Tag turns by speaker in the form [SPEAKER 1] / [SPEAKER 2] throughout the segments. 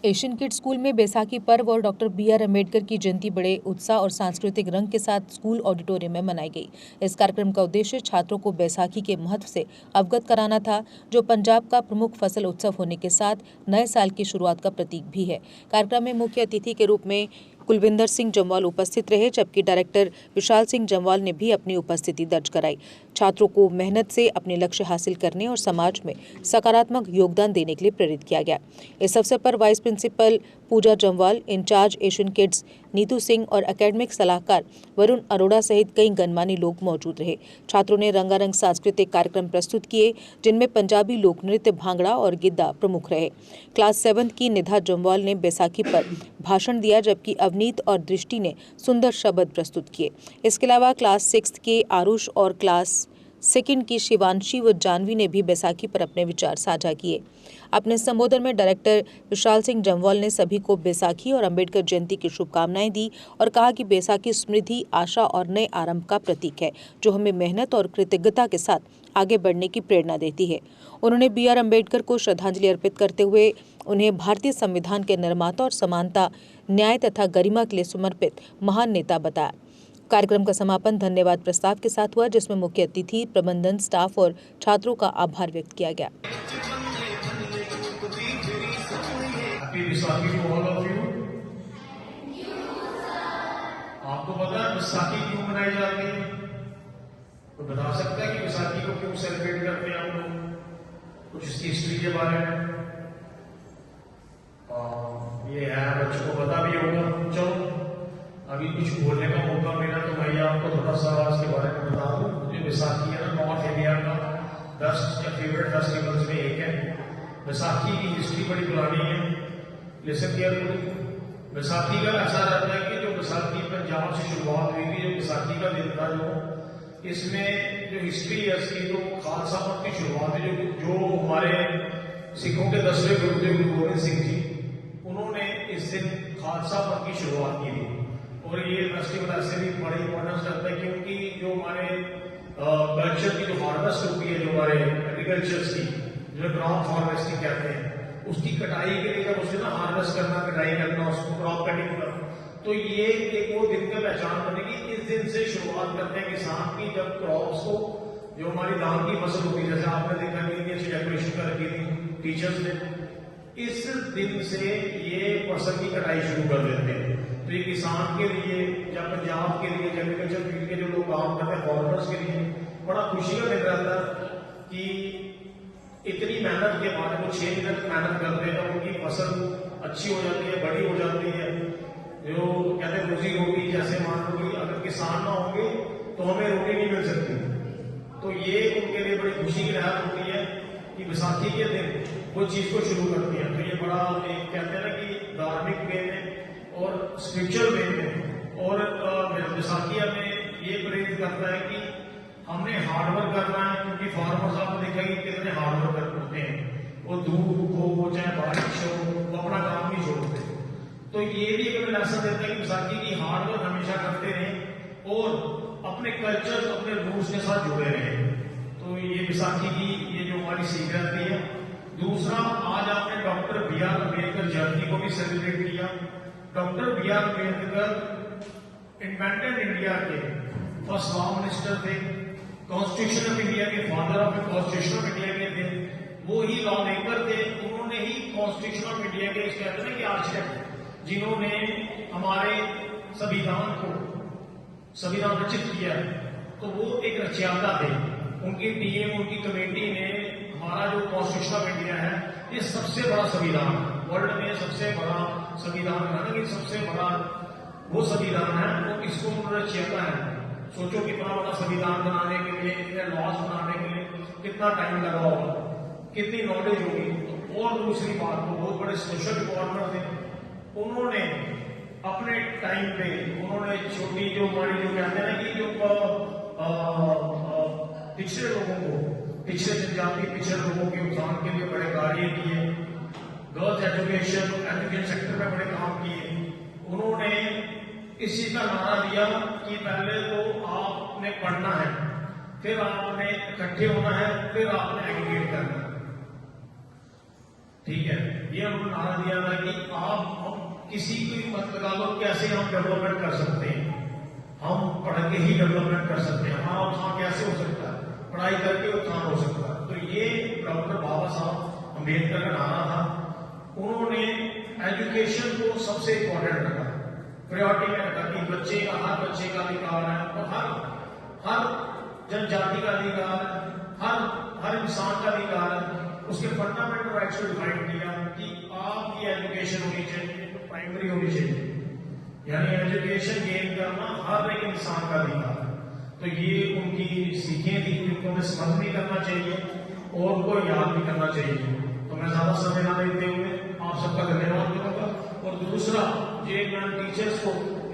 [SPEAKER 1] Asian kids school में बैसाखी पर्व और डॉक्टर बी.आर. अम्बेडकर की जयंती बड़े उत्साह और सांस्कृतिक रंग के साथ स्कूल ऑडिटोरियम में मनाई गई। इस कार्यक्रम का उद्देश्य छात्रों को बैसाखी के महत्व से अवगत कराना था, जो पंजाब का प्रमुख फसल उत्सव होने के साथ नए साल की शुरुआत का प्रतीक भी है। कार्यक्रम में मुख्य अतिथि के रूप में कुलविंदर सिंह जम्वाल उपस्थित रहे, जबकि डायरेक्टर विशाल सिंह जम्वाल ने भी अपनी उपस्थिति दर्ज कराई। छात्रों को मेहनत से अपने लक्ष्य हासिल करने और समाज में सकारात्मक योगदान देने के लिए प्रेरित किया गया। इस अवसर पर vice principal Puja Jamwal, in-charge Asian kids Neetu Singh और एकेडमिक सलाहकार वरुण अरोड़ा सहित कई गणमान्य लोग मौजूद रहे। छात्रों ने रंगारंग सांस्कृतिक कार्यक्रम प्रस्तुत किए, जिनमें पंजाबी लोक नृत्य, भांगड़ा और गिद्दा प्रमुख रहे। क्लास 7 की निधा जम्वाल ने बैसाखी पर भाषण दिया, जबकि अवनीत और दृष्टि ने सुंदर शब्द प्रस्तुत किए। इसके अलावा क्लास 6 के आरुष और क्लास 2 की शिवांशी व जानवी ने भी बैसाखी पर अपने विचार साझा किए। अपने संबोधन में डायरेक्टर विशाल सिंह जम्वाल ने सभी को बैसाखी और अम्बेडकर जयंती की शुभकामनाएं दी और कहा कि बैसाखी समृद्धि, आशा और नए आरंभ का प्रतीक है, जो हमें मेहनत और कृतज्ञता के साथ आगे बढ़ने की प्रेरणा देती है। उन्होंने बी.आर. अम्बेडकर को श्रद्धांजलि अर्पित करते हुए उन्हें भारतीय संविधान के निर्माता और समानता, न्याय तथा गरिमा के लिए समर्पित महान नेता बताया। कार्यक्रम का समापन धन्यवाद प्रस्ताव के साथ हुआ, जिसमें मुख्य अतिथि, प्रबंधन, स्टाफ और छात्रों का आभार व्यक्त किया गया।
[SPEAKER 2] आपको पता है बैसाखी क्यों मनाई जाती है? तो बता सकता है कि बैसाखी को क्यों सेलिब्रेट करते हैं आप लोग? कुछ इसकी हिस्ट्री के बारे में ये है, बच्चों को पता भी होगा। चलो अभी कुछ बोलने का मौका मिला तो मैं आपको थोड़ा सा इसके बारे में बता दूं। मुझे बैसाखी है ना, नॉर्थ इंडिया का 10 या फेवरेट फेस्टिवल्स में एक है। बैसाखी की हिस्ट्री बड़ी पुरानी है। Listen carefully. बैसाखी का ऐसा रहता है कि जो बैसाखी पंजाब से शुरुआत हुई थी, जो बैसाखी का दिन था, जो इसमें जो हिस्ट्री है इसकी, तो खालसा पंथ की शुरुआत है। जो हमारे सिखों के 10वें गुरु थे, गुरु गोविंद सिंह जी, उन्होंने इस दिन खालसा पंथ की शुरुआत की थी। और ये फेस्टिवल ऐसे भी बड़ी इंपॉर्टेंस रखता है क्योंकि जो हमारे कल्चर की जो हार्वेस्ट होती है, जो हमारे एग्रीकल्चर की, जो क्रॉप हार्वेस्टिंग कहते हैं, उसकी कटाई के लिए जब उसे ना हार्वेस्ट करना, कटाई करना, उसको क्रॉप कटिंग करना, तो ये एक वो दिन का पहचान बनेगी। इस दिन से शुरुआत करते हैं किसान की, जब क्रॉप्स को, जो हमारी धान की फसल होती है, जैसे आपने देखा कि अच्छी डेकोरेशन कर रखी थी टीचर्स ने, इस दिन से ये फसल की कटाई शुरू कर देते हैं। तो ये किसान के लिए या पंजाब के लिए, एग्रीकल्चर फील्ड के जो लोग काम करते हैं, फॉर्मर्स के लिए बड़ा खुशी का दिन रहता है कि इतनी मेहनत के बाद वो 6 मिनट मेहनत करते हैं, उनकी फसल अच्छी हो जाती है, बड़ी हो जाती है। जो कहते हैं रोजी रोटी, जैसे मान लो कि अगर किसान ना होंगे तो हमें रोटी नहीं मिल सकती। तो ये उनके लिए बड़ी खुशी की राहत होती है कि बैसाखी के दिन वो चीज को शुरू करती है। तो ये बड़ा एक कहते हैं ना कि धार्मिक वे में और स्पिरिचुअल वे में, और बैसाखी हमें ये प्रेरित करता है कि हमने हार्डवर्क करना है, क्योंकि फार्मर्स आपने देखा कि कितने हार्डवर्क करते हैं। वो धूप हो चाहे बारिश हो, वो अपना काम नहीं छोड़ते। तो ये भी एक लेसन देता है कि बैसाखी की हार्डवर्क हमेशा करते रहें और अपने कल्चर, अपने रूट्स के साथ जुड़े रहें। तो ये बैसाखी की ये जो हमारी सीख रहती है। दूसरा, आज आपने डॉक्टर बी.आर. अम्बेडकर जयंती को भी सेलिब्रेट किया। Doctor B R. Ambedkar independent India के फर्स्ट लॉ मिनिस्टर थे, कॉन्स्टिट्यूशन ऑफ इंडिया के father of constitution of India के थे, वो ही लॉ मेकर थे। उन्होंने ही कॉन्स्टिट्यूशन ऑफ इंडिया के कहते हैं कि आर्किटेक्ट, जिन्होंने हमारे संविधान रचित किया है, तो वो एक रचयिता थे। उनकी टीम, उनकी कमेटी ने हमारा जो कॉन्स्टिट्यूशन ऑफ इंडिया है, ये सबसे बड़ा संविधान, वर्ल्ड में सबसे बड़ा संविधान है, कि सबसे बड़ा वो संविधान है, वो इसको उन्होंने रचयिता है। सोचो कितना बड़ा संविधान बनाने के लिए, इतने लॉज बनाने के लिए कितना टाइम लगा होगा, कितनी नॉलेज होगी। और दूसरी बात, वो बहुत बड़े सोशल रिफॉर्मर थे। उन्होंने अपने टाइम पे उन्होंने छोटी जो हमारी जो कहते हैं ना कि जो पिछड़े लोगों को, पिछड़े जनजाति, पिछड़े लोगों के उत्थान के लिए बड़े कार्य किए। गर्ल्स एजुकेशन सेक्टर में बड़े काम किए। उन्होंने इसी का नारा दिया कि पहले तो आपने पढ़ना है, फिर आपने इकट्ठे होना है, फिर आपने एग्रीगेट करना है। ठीक है, ये उन्होंने नारा दिया था कि किसी की मत लगा लो कैसे हम डेवलपमेंट कर सकते हैं, हम पढ़ के ही डेवलपमेंट कर सकते हैं, हमारा उत्थान कैसे हो सकता है, पढ़ाई करके उत्थान हो सकता है। तो ये डॉक्टर बाबा साहब अम्बेडकर का नारा था। उन्होंने एजुकेशन को सबसे इम्पोर्टेंट रखा, प्रायोरिटी में रखा कि बच्चे का, हर बच्चे का अधिकार है और हर जनजाति का अधिकार है, हर इंसान का अधिकार है। उसके फंडामेंटल राइट्स को डिफाइन किया कि आपकी एजुकेशन होनी चाहिए, प्राइमरी होनी चाहिए, यानी एजुकेशन गेन करना हर एक इंसान का अधिकार है। तो ये उनकी सीखें थी, उनको हमें समझ भी करना चाहिए और उनको याद भी करना चाहिए। तो मैं ज्यादा समय ना देते हुए आप सबका धन्यवाद करूंगा। और दूसरा, ये मैं टीचर्स को,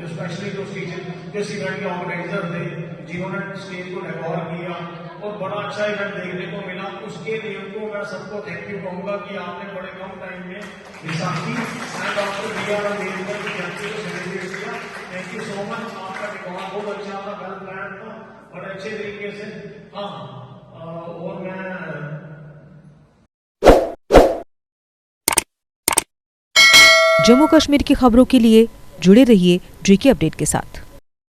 [SPEAKER 2] स्पेशली जो टीचर जो इस इवेंट के ऑर्गेनाइजर थे, जिन्होंने स्टेज को डेकोर किया और बड़ा अच्छा इवेंट देखने को मिला, उसके लिए उनको मैं सबको थैंक यू कहूंगा कि आपने बड़े कम टाइम में विशाखी एंड डॉक्टर BR अम्बेडकर की जयंती को सेलिब्रेट किया। Thank you so much. आपका डेकोर बहुत अच्छा था, वेल प्लान था, बड़े अच्छे तरीके से। हाँ, और मैं
[SPEAKER 1] जम्मू कश्मीर की खबरों के लिए जुड़े रहिए JK अपडेट के साथ।